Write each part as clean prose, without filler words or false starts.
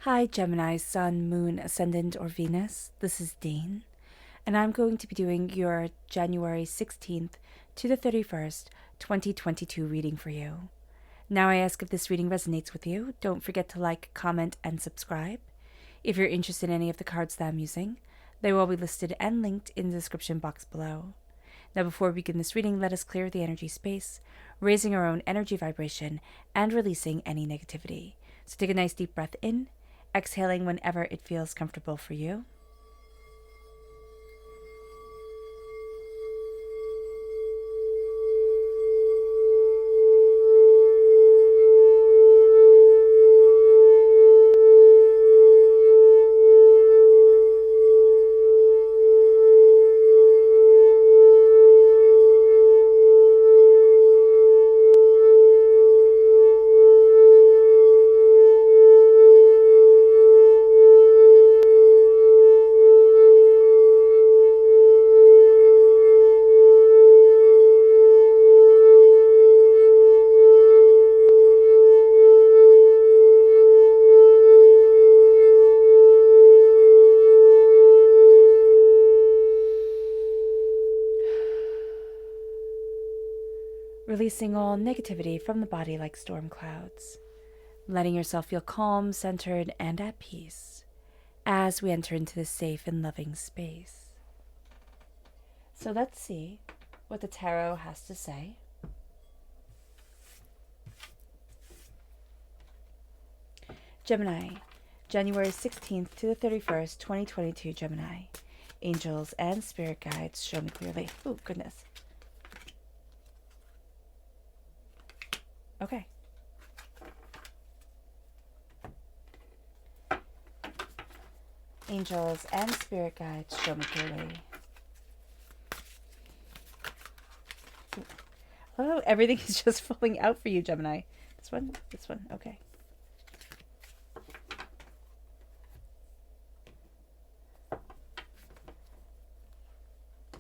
Hi Gemini, Sun, Moon, Ascendant, or Venus. This is Dean, and I'm going to be doing your January 16th to the 31st, 2022 reading for you. Now I ask if this reading resonates with you. Don't forget to like, comment, and subscribe. If you're interested in any of the cards that I'm using, they will be listed and linked in the description box below. Now before we begin this reading, let us clear the energy space, raising our own energy vibration and releasing any negativity. So take a nice deep breath in, exhaling whenever it feels comfortable for you. Releasing all negativity from the body like storm clouds, letting yourself feel calm, centered, and at peace as we enter into this safe and loving space. So let's see what the tarot has to say. Gemini, January 16th to the 31st, 2022, Gemini. Angels and spirit guides, show me clearly. Oh, goodness. Okay. Angels and spirit guides, show me clearly. Oh, everything is just falling out for you, Gemini. This one, okay.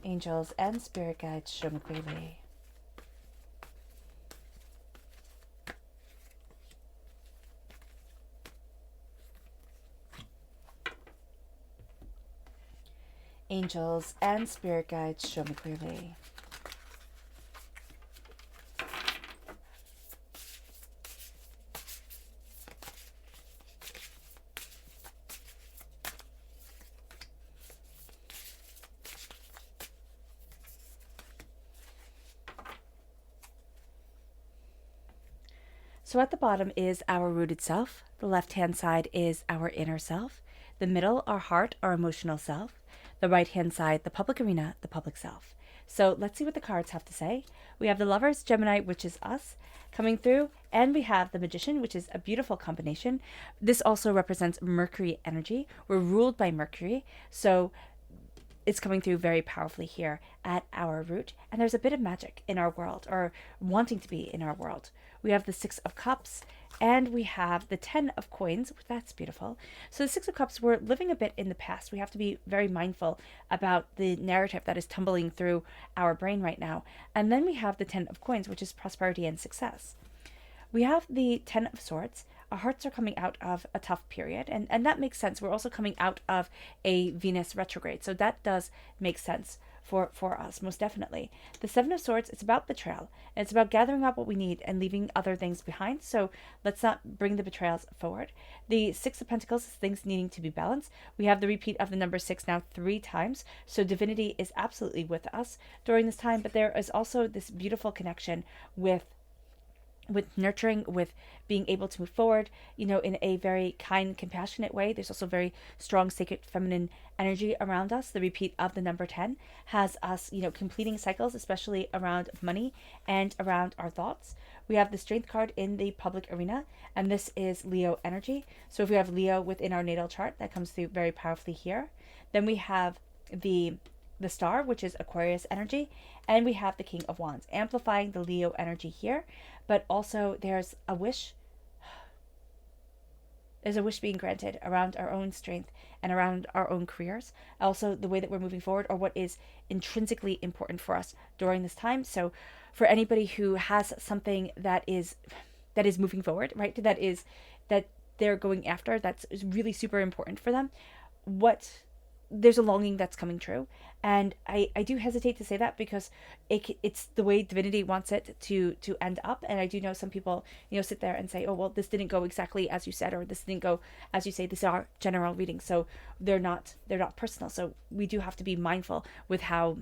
Angels and spirit guides, show me clearly. Angels and spirit guides, show me clearly. So at the bottom is our rooted self. The left-hand side is our inner self. The middle, our heart, our emotional self. The right-hand side, the public arena, the public self. So let's see what the cards have to say. We have the Lovers, Gemini, which is us, coming through. And we have the Magician, which is a beautiful combination. This also represents Mercury energy. We're ruled by Mercury. So it's coming through very powerfully here at our root. And there's a bit of magic in our world, or wanting to be in our world. We have the Six of Cups, and we have the 10 of Coins. That's beautiful. So the Six of Cups, we're living a bit in the past. We have to be very mindful about the narrative that is tumbling through our brain right now. And then we have the 10 of Coins, which is prosperity and success. We have the 10 of Swords. Our hearts are coming out of a tough period, and that makes sense. We're also coming out of a Venus retrograde, so that does make sense for us, most definitely. The Seven of Swords, it's about betrayal, and it's about gathering up what we need and leaving other things behind, so let's not bring the betrayals forward. The Six of Pentacles is things needing to be balanced. We have the repeat of the number 6 now 3 times, so divinity is absolutely with us during this time, but there is also this beautiful connection with nurturing, with being able to move forward, in a very kind, compassionate way. There's also very strong, sacred, feminine energy around us. The repeat of the number 10 has us, completing cycles, especially around money and around our thoughts. We have the Strength card in the public arena, and this is Leo energy. So if we have Leo within our natal chart, that comes through very powerfully here. Then we have the Star, which is Aquarius energy, and we have the King of Wands, amplifying the Leo energy here, but also there's a wish being granted around our own strength and around our own careers, also the way that we're moving forward, or what is intrinsically important for us during this time. So for anybody who has something that is moving forward, right, that they're going after that's really super important for them, there's a longing that's coming true. And I do hesitate to say that because it's the way divinity wants it to end up. And I do know some people, sit there and say, oh, well, this didn't go exactly as you said, or this didn't go as you say. These are general readings, so they're not personal. So we do have to be mindful with how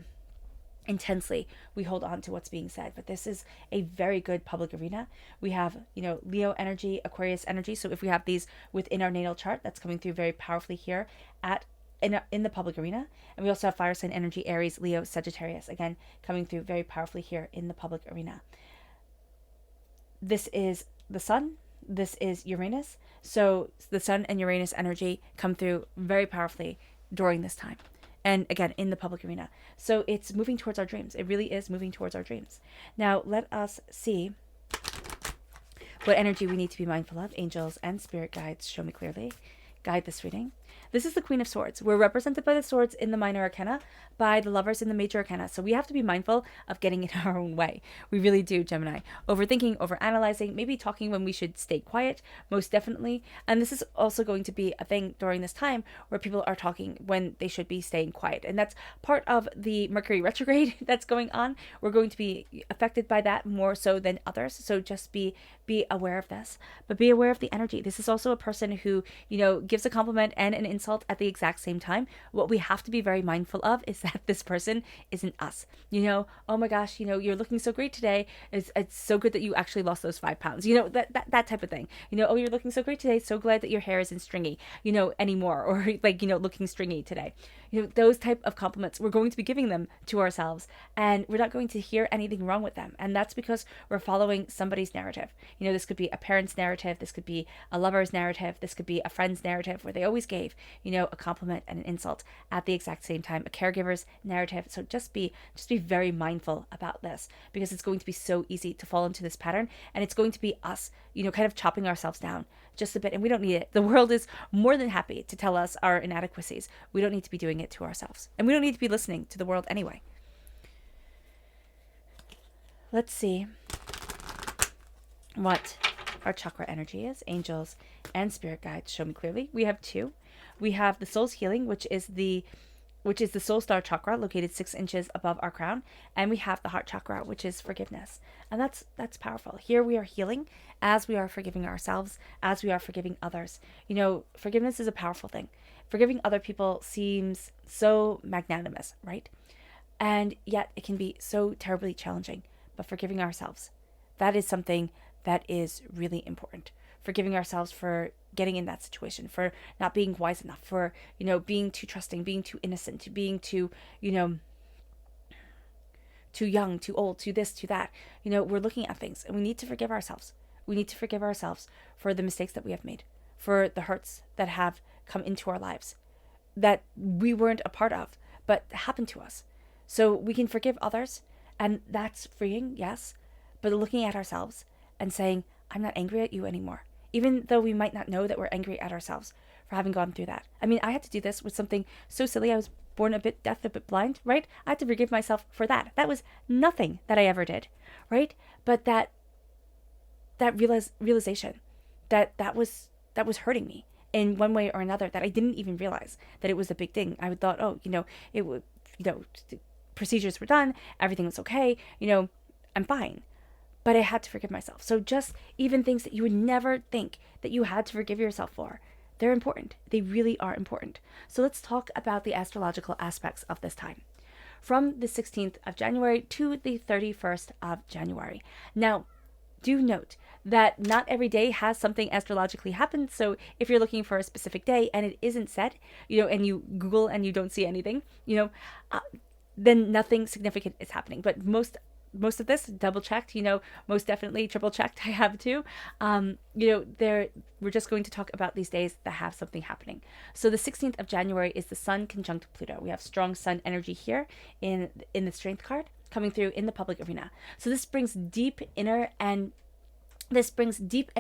intensely we hold on to what's being said. But this is a very good public arena. We have, Leo energy, Aquarius energy. So if we have these within our natal chart, that's coming through very powerfully here in the public arena. And we also have fire sign energy, Aries, Leo, Sagittarius, again, coming through very powerfully here in the public arena. This is the sun. This is Uranus. So the sun and Uranus energy come through very powerfully during this time. And again, in the public arena. So it's moving towards our dreams. It really is moving towards our dreams. Now, let us see what energy we need to be mindful of. Angels and spirit guides, show me clearly. Guide this reading. This is the Queen of Swords. We're represented by the swords in the minor arcana, by the lovers in the major arcana. So we have to be mindful of getting in our own way. We really do, Gemini. Overthinking, overanalyzing, maybe talking when we should stay quiet, most definitely. And this is also going to be a thing during this time where people are talking when they should be staying quiet. And that's part of the Mercury retrograde that's going on. We're going to be affected by that more so than others. So just be aware of this, but be aware of the energy. This is also a person who, gives a compliment and an insult at the exact same time. What we have to be very mindful of is that this person isn't us. Oh my gosh, you're looking so great today. It's so good that you actually lost those 5 pounds. That type of thing. Oh, you're looking so great today. So glad that your hair isn't stringy, anymore, or looking stringy today. Those type of compliments, we're going to be giving them to ourselves, and we're not going to hear anything wrong with them. And that's because we're following somebody's narrative. This could be a parent's narrative. This could be a lover's narrative. This could be a friend's narrative where they always gave, a compliment and an insult at the exact same time, a caregiver's narrative. So just be very mindful about this, because it's going to be so easy to fall into this pattern, and it's going to be us, kind of chopping ourselves down just a bit. And we don't need it. The world is more than happy to tell us our inadequacies. We don't need to be doing it to ourselves, and we don't need to be listening to the world anyway. Let's see what our chakra energy is. Angels and spirit guides, show me clearly. We have 2. We have the soul's healing, which is the soul star chakra, located 6 inches above our crown, and we have the heart chakra, which is forgiveness. And that's powerful. Here we are healing as we are forgiving ourselves, as we are forgiving others. Forgiveness is a powerful thing. Forgiving other people seems so magnanimous, right? And yet it can be so terribly challenging. But forgiving ourselves, that is something that is really important. Forgiving ourselves for getting in that situation, for not being wise enough, for, being too trusting, being too innocent, being too, too young, too old, too this, too that. We're looking at things, and we need to forgive ourselves. We need to forgive ourselves for the mistakes that we have made, for the hurts that have come into our lives that we weren't a part of, but happened to us. So we can forgive others, and that's freeing, yes, but looking at ourselves and saying, I'm not angry at you anymore, even though we might not know that we're angry at ourselves for having gone through that. I mean, I had to do this with something so silly. I was born a bit deaf, a bit blind, right? I had to forgive myself for that. That was nothing that I ever did, right? But that realization that was hurting me in one way or another, that I didn't even realize that it was a big thing. I thought, oh, it would, procedures were done, everything was okay, I'm fine. But I had to forgive myself. So just even things that you would never think that you had to forgive yourself for, they're important. They really are important. So let's talk about the astrological aspects of this time. From the 16th of January to the 31st of January. Now, do note that not every day has something astrologically happen. So if you're looking for a specific day and it isn't set, and you Google and you don't see anything, then nothing significant is happening. But most of this double checked, most definitely triple checked. I have too. We're just going to talk about these days that have something happening. So the 16th of January is the Sun conjunct Pluto. We have strong Sun energy here in the Strength card coming through in the public arena. So this brings deep and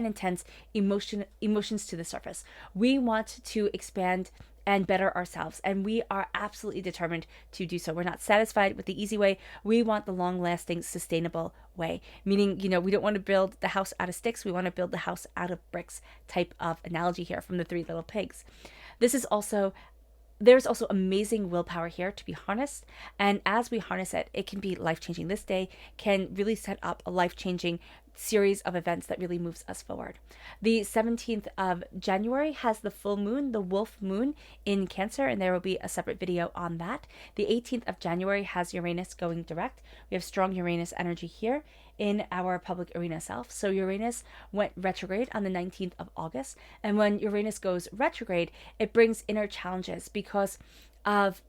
intense emotions to the surface. We want to expand and better ourselves. And we are absolutely determined to do so. We're not satisfied with the easy way. We want the long lasting, sustainable way. Meaning, we don't want to build the house out of sticks. We want to build the house out of bricks type of analogy here from the Three Little Pigs. There's also amazing willpower here to be harnessed. And as we harness it, it can be life-changing. This day can really set up a life-changing series of events that really moves us forward. The 17th of January has the full moon, the wolf moon in Cancer, and there will be a separate video on that. The 18th of January has Uranus going direct. We have strong Uranus energy here in our public arena self. So Uranus went retrograde on the 19th of August. And when Uranus goes retrograde, it brings inner challenges because of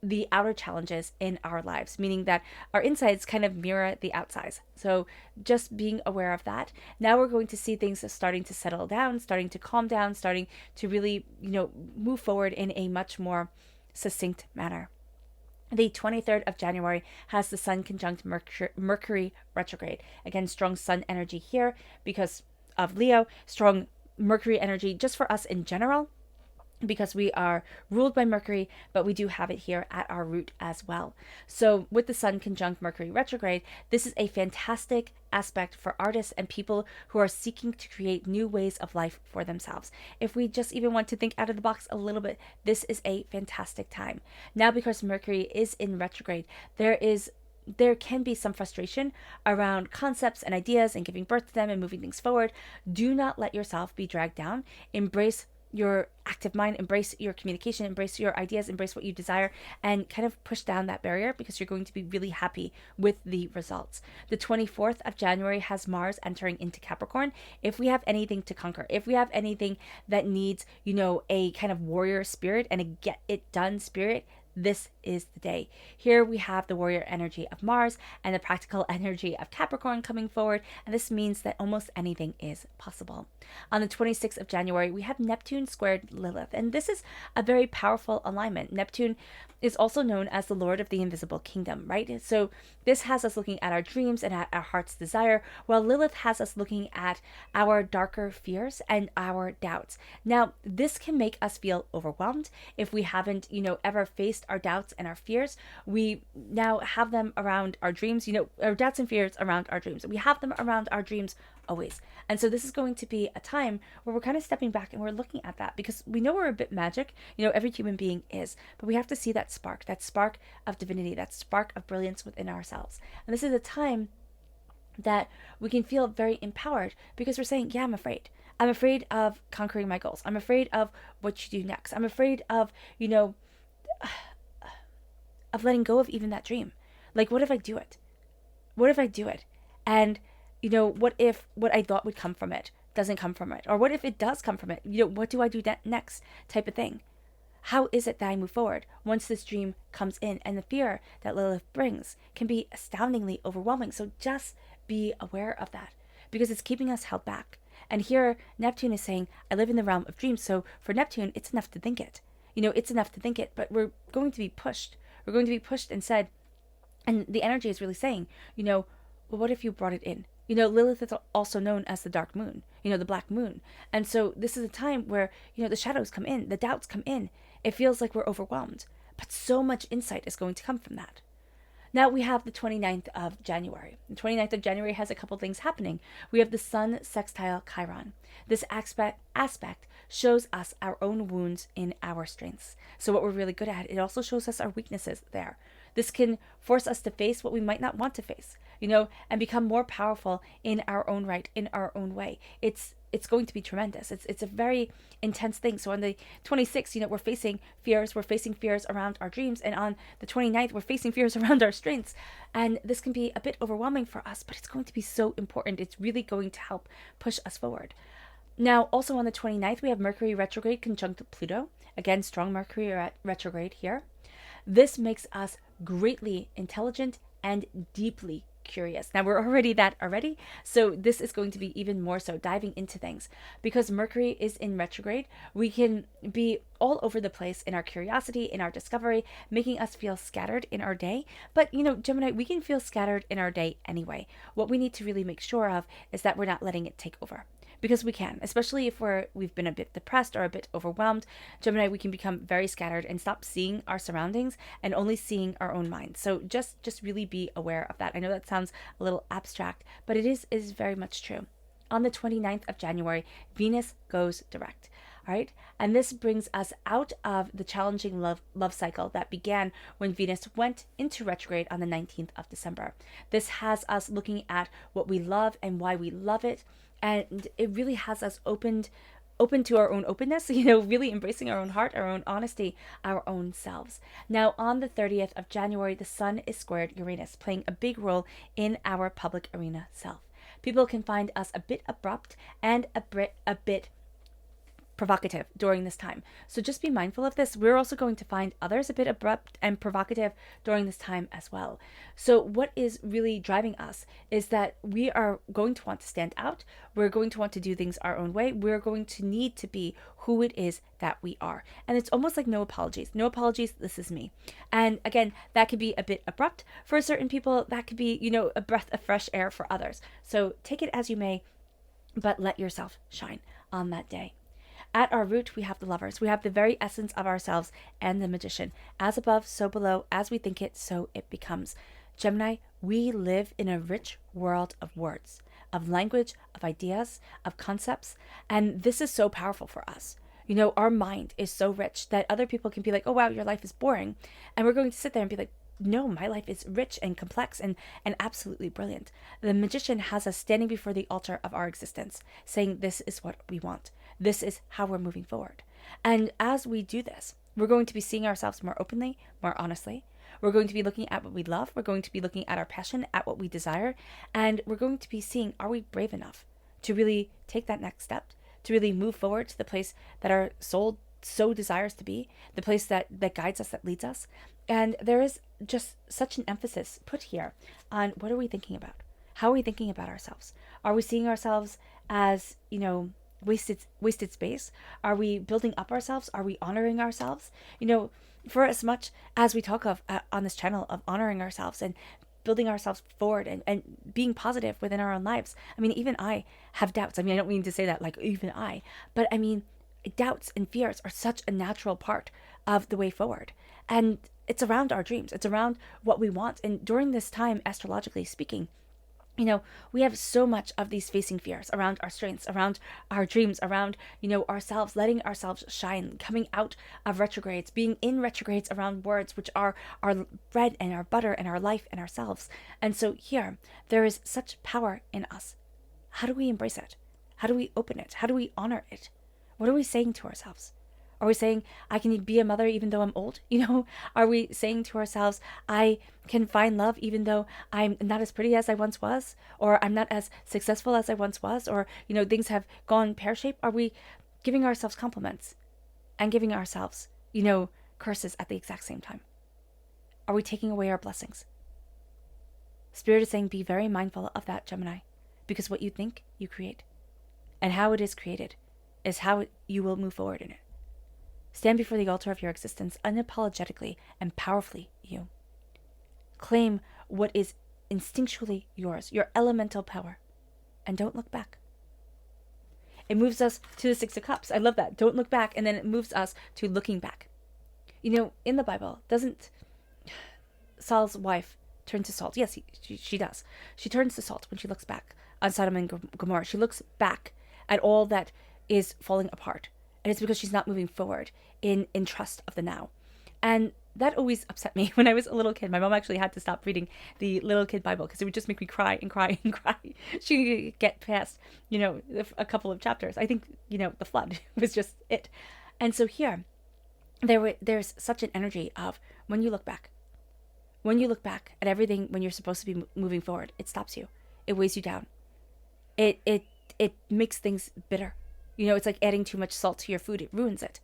the outer challenges in our lives, meaning that our insides kind of mirror the outsides. So just being aware of that. Now we're going to see things starting to settle down, starting to calm down, starting to really, move forward in a much more succinct manner. The 23rd of January has the Sun conjunct Mercury retrograde. Again, strong Sun energy here because of Leo, strong Mercury energy just for us in general, because we are ruled by Mercury, but we do have it here at our root as well. So with the Sun conjunct Mercury retrograde, this is a fantastic aspect for artists and people who are seeking to create new ways of life for themselves. If we just even want to think out of the box a little bit, this is a fantastic time. Now, because Mercury is in retrograde, there can be some frustration around concepts and ideas and giving birth to them and moving things forward. Do not let yourself be dragged down. Embrace your active mind, embrace your communication, embrace your ideas, embrace what you desire, and kind of push down that barrier because you're going to be really happy with the results. The 24th of January has Mars entering into Capricorn. If we have anything to conquer, if we have anything that needs, a kind of warrior spirit and a get it done spirit, this is the day. Here we have the warrior energy of Mars and the practical energy of Capricorn coming forward, and this means that almost anything is possible. On the 26th of January, we have Neptune squared Lilith, and this is a very powerful alignment. Neptune is also known as the Lord of the Invisible Kingdom, right? So this has us looking at our dreams and at our heart's desire, while Lilith has us looking at our darker fears and our doubts. Now, this can make us feel overwhelmed if we haven't, ever faced our doubts and our fears. We now have them around our dreams, our doubts and fears around our dreams. We have them around our dreams always. And so this is going to be a time where we're kind of stepping back and we're looking at that because we know we're a bit magic, every human being is, but we have to see that spark of divinity, that spark of brilliance within ourselves. And this is a time that we can feel very empowered because we're saying, yeah, I'm afraid. I'm afraid of conquering my goals. I'm afraid of what you do next. I'm afraid of, of letting go of even that dream. Like, what if I do it? What if I do it? And what if what I thought would come from it doesn't come from it? Or what if it does come from it? What do I do next type of thing? How is it that I move forward once this dream comes in? And the fear that Lilith brings can be astoundingly overwhelming. So just be aware of that because it's keeping us held back. And here Neptune is saying, I live in the realm of dreams. So for Neptune, it's enough to think it. It's enough to think it, but we're going to be pushed. We're going to be pushed and said, and the energy is really saying, well, what if you brought it in? Lilith is also known as the dark moon, the black moon. And so this is a time where, the shadows come in, the doubts come in. It feels like we're overwhelmed, but so much insight is going to come from that. Now we have the 29th of January. The 29th of January has a couple things happening. We have the Sun sextile Chiron. This aspect shows us our own wounds in our strengths. So what we're really good at, it also shows us our weaknesses there. This can force us to face what we might not want to face, and become more powerful in our own right, in our own way. It's going to be tremendous. It's a very intense thing. So on the 26th, we're facing fears around our dreams. And on the 29th, we're facing fears around our strengths. And this can be a bit overwhelming for us, but it's going to be so important. It's really going to help push us forward. Now, also on the 29th, we have Mercury retrograde conjunct Pluto. Again, strong Mercury retrograde here. This makes us greatly intelligent and deeply curious. Now we're already that already, so this is going to be even more so diving into things because Mercury is in retrograde. We can be all over the place in our curiosity, in our discovery, making us feel scattered in our day. But Gemini, we can feel scattered in our day anyway. What we need to really make sure of is that we're not letting it take over. because we can, especially if we've been a bit depressed or a bit overwhelmed. Gemini, we can become very scattered and stop seeing our surroundings and only seeing our own mind. So just really be aware of that. I know that sounds a little abstract, but it is very much true. On the 29th of January, Venus goes direct. All right. And this brings us out of the challenging love cycle that began when Venus went into retrograde on the 19th of December. This has us looking at what we love and why we love it. And it really has us open to our own openness, really embracing our own heart, our own honesty, our own selves. Now, on the 30th of January, the sun is squared Uranus, playing a big role in our public arena self. People can find us a bit abrupt and a bit provocative during this time. So just be mindful of this. We're also going to find others a bit abrupt and provocative during this time as well. So what is really driving us is that we are going to want to stand out. We're going to want to do things our own way. We're going to need to be who it is that we are. And it's almost like no apologies. No apologies, this is me. And again, that could be a bit abrupt for certain people. That could be, a breath of fresh air for others. So take it as you may, but let yourself shine on that day. At our root, we have the Lovers. We have the very essence of ourselves and the Magician. As above, so below. As we think it, so it becomes. Gemini, we live in a rich world of words, of language, of ideas, of concepts. And this is so powerful for us. Our mind is so rich that other people can be like, oh, wow, your life is boring. And we're going to sit there and be like, no, my life is rich and complex and absolutely brilliant. The Magician has us standing before the altar of our existence, saying this is what we want. This is how we're moving forward. And as we do this, we're going to be seeing ourselves more openly, more honestly. We're going to be looking at what we love. We're going to be looking at our passion, at what we desire. And we're going to be seeing, are we brave enough to really take that next step, to really move forward to the place that our soul so desires to be, the place that guides us, that leads us. And there is just such an emphasis put here on what are we thinking about? How are we thinking about ourselves? Are we seeing ourselves as, wasted space? Are we building up ourselves? Are we honoring ourselves? For as much as we talk of on this channel of honoring ourselves and building ourselves forward and being positive within our own lives. I mean, even I have doubts. I mean, I don't mean to say that like even I, but I mean, doubts and fears are such a natural part of the way forward. And it's around our dreams. It's around what we want. And during this time, astrologically speaking, we have so much of these facing fears around our strengths, around our dreams, around, ourselves, letting ourselves shine, coming out of retrogrades, being in retrogrades around words, which are our bread and our butter and our life and ourselves. And so here, there is such power in us. How do we embrace it? How do we open it? How do we honor it? What are we saying to ourselves? Are we saying, I can be a mother even though I'm old? Are we saying to ourselves, I can find love even though I'm not as pretty as I once was? Or I'm not as successful as I once was? Or, things have gone pear-shaped? Are we giving ourselves compliments and giving ourselves, curses at the exact same time? Are we taking away our blessings? Spirit is saying, be very mindful of that, Gemini, because what you think, you create. And how it is created is how you will move forward in it. Stand before the altar of your existence unapologetically and powerfully you. Claim what is instinctually yours, your elemental power, and don't look back. It moves us to the Six of Cups. I love that. Don't look back, and then it moves us to looking back. In the Bible, doesn't Saul's wife turn to salt? Yes, she does. She turns to salt when she looks back on Sodom and Gomorrah. She looks back at all that is falling apart. And it's because she's not moving forward in trust of the now. And that always upset me when I was a little kid. My mom actually had to stop reading the little kid Bible because it would just make me cry and cry and cry. She could get past, a couple of chapters. I think, the flood was just it. And so here, there's such an energy of when you look back at everything, when you're supposed to be moving forward, it stops you. It weighs you down. It makes things bitter. It's like adding too much salt to your food. It ruins it.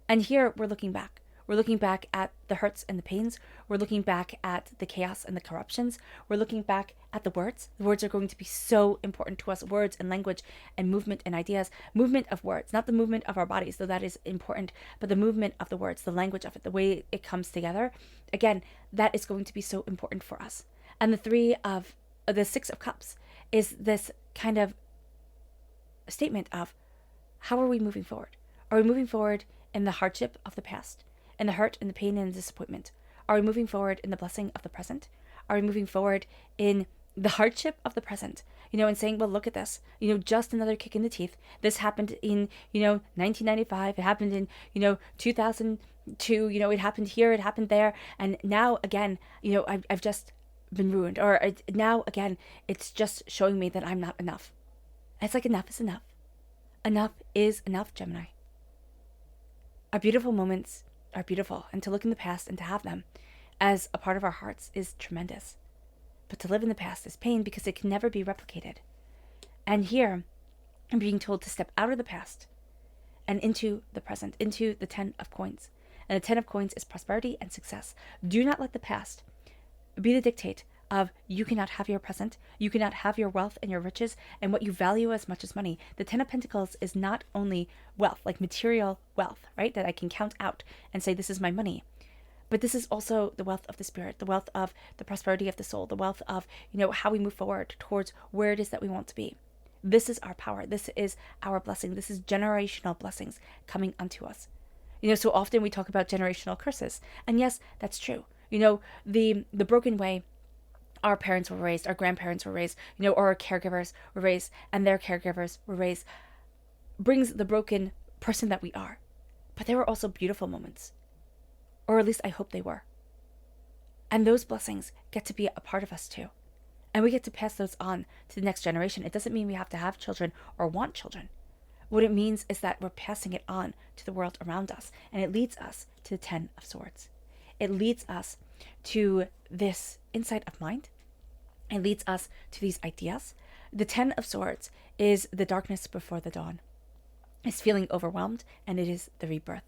And here we're looking back. We're looking back at the hurts and the pains. We're looking back at the chaos and the corruptions. We're looking back at the words. The words are going to be so important to us. Words and language and movement and ideas. Movement of words, not the movement of our bodies, though that is important, but the movement of the words, the language of it, the way it comes together. Again, that is going to be so important for us. And the Six of Cups is this kind of statement of how are we moving forward? Are we moving forward in the hardship of the past, in the hurt and the pain and the disappointment? Are we moving forward in the blessing of the present? Are we moving forward in the hardship of the present, and saying, well, look at this, just another kick in the teeth. This happened in, 1995. It happened in, 2002. It happened here, it happened there. And now again, I've just been ruined. Or now again, it's just showing me that I'm not enough. And it's like, enough is enough. Enough is enough, Gemini. Our beautiful moments are beautiful. And to look in the past and to have them as a part of our hearts is tremendous. But to live in the past is pain because it can never be replicated. And here, I'm being told to step out of the past and into the present, into the 10 of coins. And the 10 of coins is prosperity and success. Do not let the past be the dictate of you cannot have your present, you cannot have your wealth and your riches and what you value as much as money. The 10 of Pentacles is not only wealth, like material wealth, right? That I can count out and say, this is my money. But this is also the wealth of the spirit, the wealth of the prosperity of the soul, the wealth of, how we move forward towards where it is that we want to be. This is our power. This is our blessing. This is generational blessings coming unto us. So often we talk about generational curses. And yes, that's true. The broken way our parents were raised, our grandparents were raised, or our caregivers were raised, and their caregivers were raised, brings the broken person that we are. But there were also beautiful moments. Or at least I hope they were. And those blessings get to be a part of us too. And we get to pass those on to the next generation. It doesn't mean we have to have children or want children. What it means is that we're passing it on to the world around us. And it leads us to the 10 of Swords. It leads us to this insight of mind. It leads us to these ideas. The 10 of Swords is the darkness before the dawn. It's feeling overwhelmed, and it is the rebirth.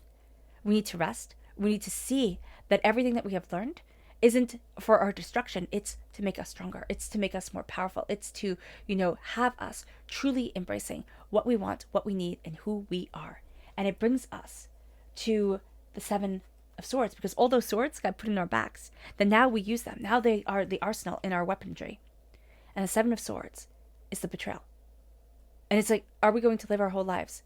We need to rest. We need to see that everything that we have learned isn't for our destruction. It's to make us stronger. It's to make us more powerful. It's to, have us truly embracing what we want, what we need, and who we are. And it brings us to the 7 of Swords, because all those swords got put in our backs. Then now we use them. Now they are the arsenal in our weaponry. And the 7 of Swords is the betrayal. And it's like, are we going to live our whole lives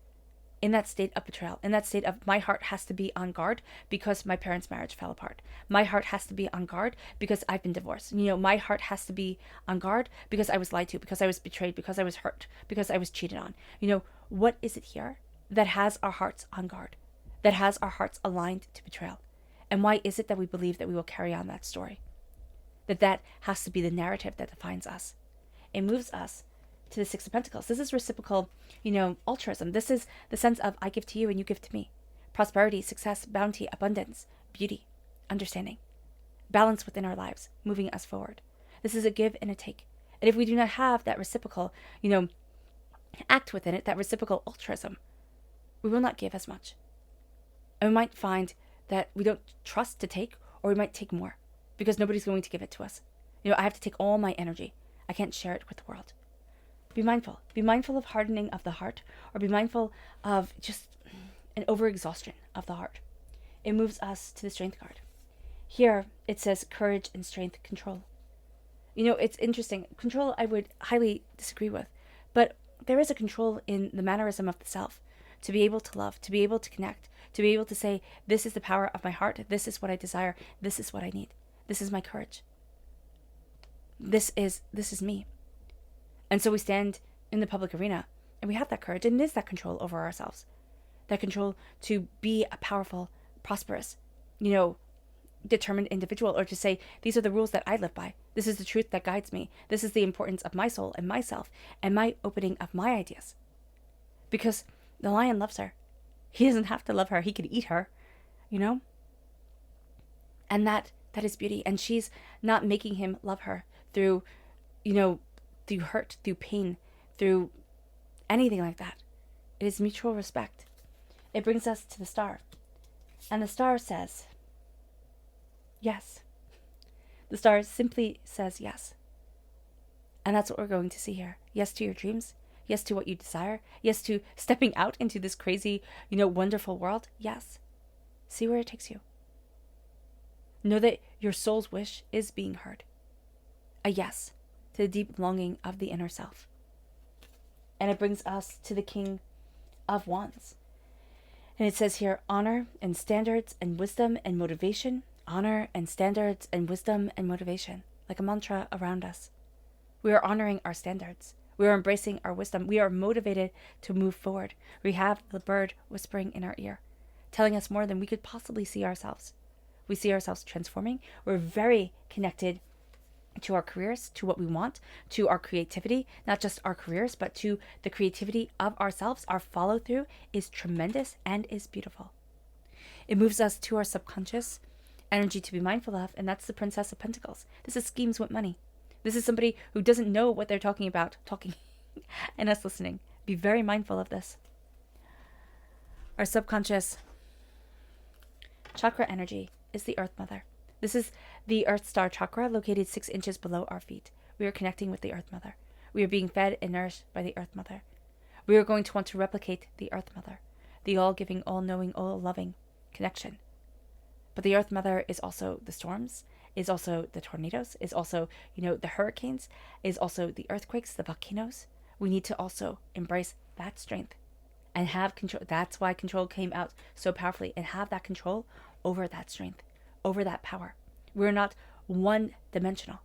in that state of betrayal, in that state of my heart has to be on guard because my parents' marriage fell apart. My heart has to be on guard because I've been divorced. My heart has to be on guard because I was lied to, because I was betrayed, because I was hurt, because I was cheated on. What is it here that has our hearts on guard, that has our hearts aligned to betrayal? And why is it that we believe that we will carry on that story? That has to be the narrative that defines us. It moves us to the 6 of Pentacles. This is reciprocal, altruism. This is the sense of I give to you and you give to me. Prosperity, success, bounty, abundance, beauty, understanding, balance within our lives, moving us forward. This is a give and a take. And if we do not have that reciprocal, act within it, that reciprocal altruism, we will not give as much. And we might find that we don't trust to take, or we might take more because nobody's going to give it to us. I have to take all my energy. I can't share it with the world. Be mindful. Be mindful of hardening of the heart, or be mindful of just an overexhaustion of the heart. It moves us to the Strength card. Here it says courage and strength, control. It's interesting. Control I would highly disagree with, but there is a control in the mannerism of the self, to be able to love, to be able to connect, to be able to say, this is the power of my heart, this is what I desire, this is what I need, this is my courage. This is me. And so we stand in the public arena and we have that courage, and it is that control over ourselves, that control to be a powerful, prosperous, determined individual, or to say, these are the rules that I live by. This is the truth that guides me. This is the importance of my soul and myself and my opening of my ideas. Because the lion loves her. He doesn't have to love her. He could eat her, And that is beauty. And she's not making him love her through, through hurt, through pain, through anything like that. It is mutual respect. It brings us to the star. And the star says, yes. The star simply says yes. And that's what we're going to see here. Yes to your dreams. Yes to what you desire. Yes to stepping out into this crazy, wonderful world. Yes. See where it takes you. Know that your soul's wish is being heard. A yes to the deep longing of the inner self. And it brings us to the King of Wands. And it says here, honor and standards and wisdom and motivation. Honor and standards and wisdom and motivation. Like a mantra around us. We are honoring our standards. We are embracing our wisdom. We are motivated to move forward. We have the bird whispering in our ear, telling us more than we could possibly see ourselves. We see ourselves transforming. We're very connected to our careers, to what we want, to our creativity, not just our careers, but to the creativity of ourselves. Our follow through is tremendous and is beautiful. It moves us to our subconscious energy to be mindful of, and that's the Princess of Pentacles. This is schemes with money. This is somebody who doesn't know what they're talking about, and us listening. Be very mindful of this. Our subconscious chakra energy is the Earth Mother. This is the Earth Star chakra located 6 inches below our feet. We are connecting with the Earth Mother. We are being fed and nourished by the Earth Mother. We are going to want to replicate the Earth Mother, the all-giving, all-knowing, all-loving connection. But the Earth Mother is also the storms, is also the tornadoes, is also, the hurricanes, is also the earthquakes, the volcanoes. We need to also embrace that strength and have control. That's why control came out so powerfully, and have that control over that strength, over that power. We're not one-dimensional.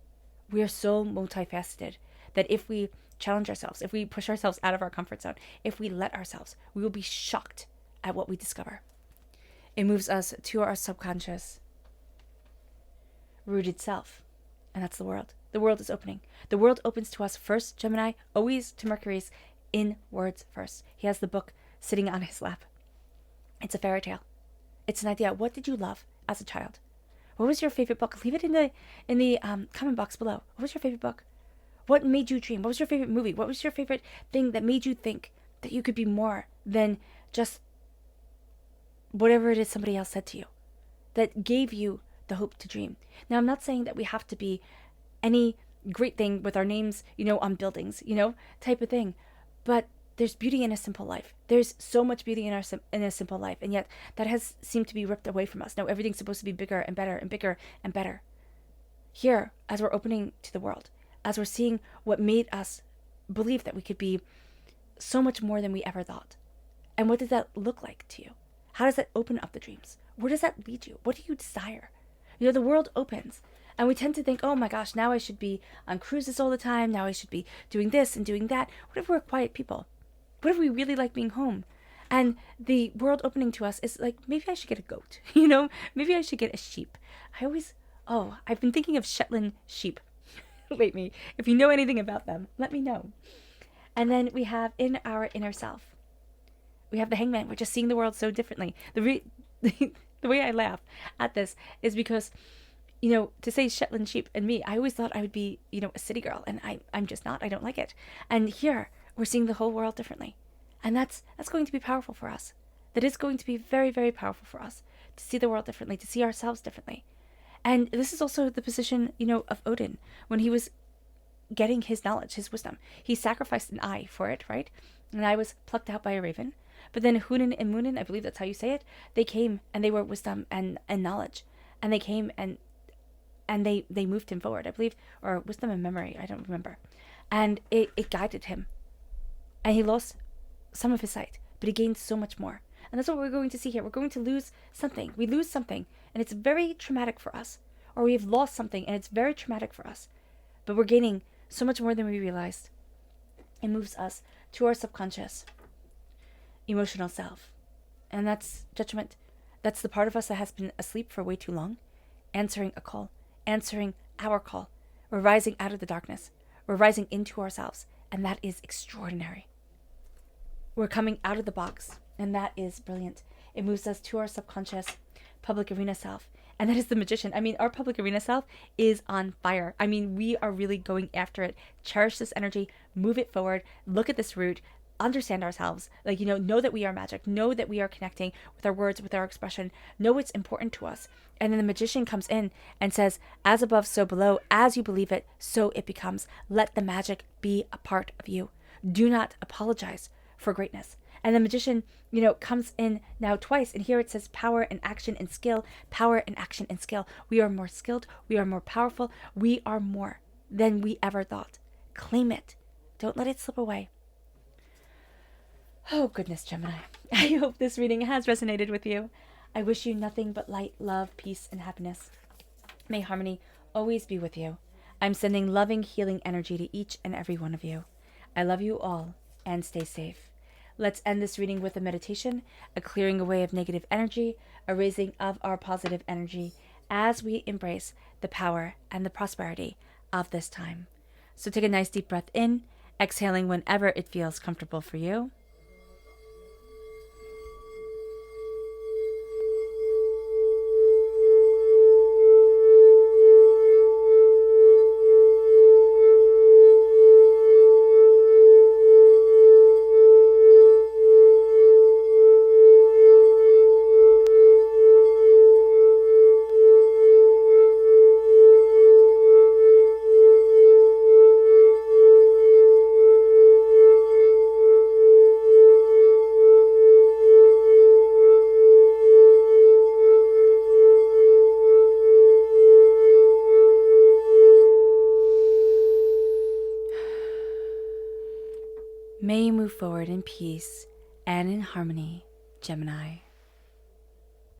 We are so multifaceted that if we challenge ourselves, if we push ourselves out of our comfort zone, if we let ourselves, we will be shocked at what we discover. It moves us to our subconscious rooted self, and that's the world. The world is opening. The world opens to us first, Gemini, always to Mercury's in words first. He has the book sitting on his lap. It's a fairy tale. It's an idea. What did you love as a child? What was your favorite book? Leave it in the comment box below. What was your favorite book? What made you dream? What was your favorite movie? What was your favorite thing that made you think that you could be more than just whatever it is somebody else said to you, that gave you the hope to dream? Now, I'm not saying that we have to be any great thing with our names, on buildings, type of thing. But there's beauty in a simple life. There's so much beauty in a simple life. And yet that has seemed to be ripped away from us. Now everything's supposed to be bigger and better and bigger and better. Here, as we're opening to the world, as we're seeing what made us believe that we could be so much more than we ever thought. And what does that look like to you? How does that open up the dreams? Where does that lead you? What do you desire? The world opens, and we tend to think, oh my gosh, now I should be on cruises all the time. Now I should be doing this and doing that. What if we're quiet people? What if we really like being home? And the world opening to us is like, maybe I should get a goat, maybe I should get a sheep. I've been thinking of Shetland sheep lately. If you know anything about them, let me know. And then we have in our inner self, we have the Hangman. We're just seeing the world so differently. The way I laugh at this is because, to say Shetland sheep and me, I always thought I would be, a city girl, and I'm just not. I don't like it. And here we're seeing the whole world differently. And that's going to be powerful for us. That is going to be very, very powerful for us to see the world differently, to see ourselves differently. And this is also the position, of Odin when he was getting his knowledge, his wisdom. He sacrificed an eye for it, right? An eye was plucked out by a raven. But then Hunin and Munin, I believe that's how you say it, they came and they were wisdom and knowledge. And they came and they moved him forward, I believe, or wisdom and memory, I don't remember. And it guided him. And he lost some of his sight, but he gained so much more. And that's what we're going to see here. We're going to lose something. We lose something, and it's very traumatic for us. Or we've lost something, and it's very traumatic for us. But we're gaining so much more than we realized. It moves us to our subconscious emotional self. And that's judgment. That's the part of us that has been asleep for way too long, answering a call, answering our call. We're rising out of the darkness. We're rising into ourselves, and that is extraordinary. We're coming out of the box, and that is brilliant. It moves us to our subconscious public arena self, and that is the Magician. Our public arena self is on fire. We are really going after it. Cherish this energy, move it forward, look at this root, understand ourselves, know that we are magic, know that we are connecting with our words, with our expression, know what's important to us. And then the Magician comes in and says, as above, so below, as you believe it, so it becomes. Let the magic be a part of you. Do not apologize for greatness. And the Magician, comes in now twice, and here it says power and action and skill, power and action and skill. We are more skilled, we are more powerful, we are more than we ever thought. Claim it. Don't let it slip away. Oh, goodness, Gemini. I hope this reading has resonated with you. I wish you nothing but light, love, peace, and happiness. May harmony always be with you. I'm sending loving, healing energy to each and every one of you. I love you all, and stay safe. Let's end this reading with a meditation, a clearing away of negative energy, a raising of our positive energy as we embrace the power and the prosperity of this time. So take a nice deep breath in, exhaling whenever it feels comfortable for you. May you move forward in peace and in harmony, Gemini.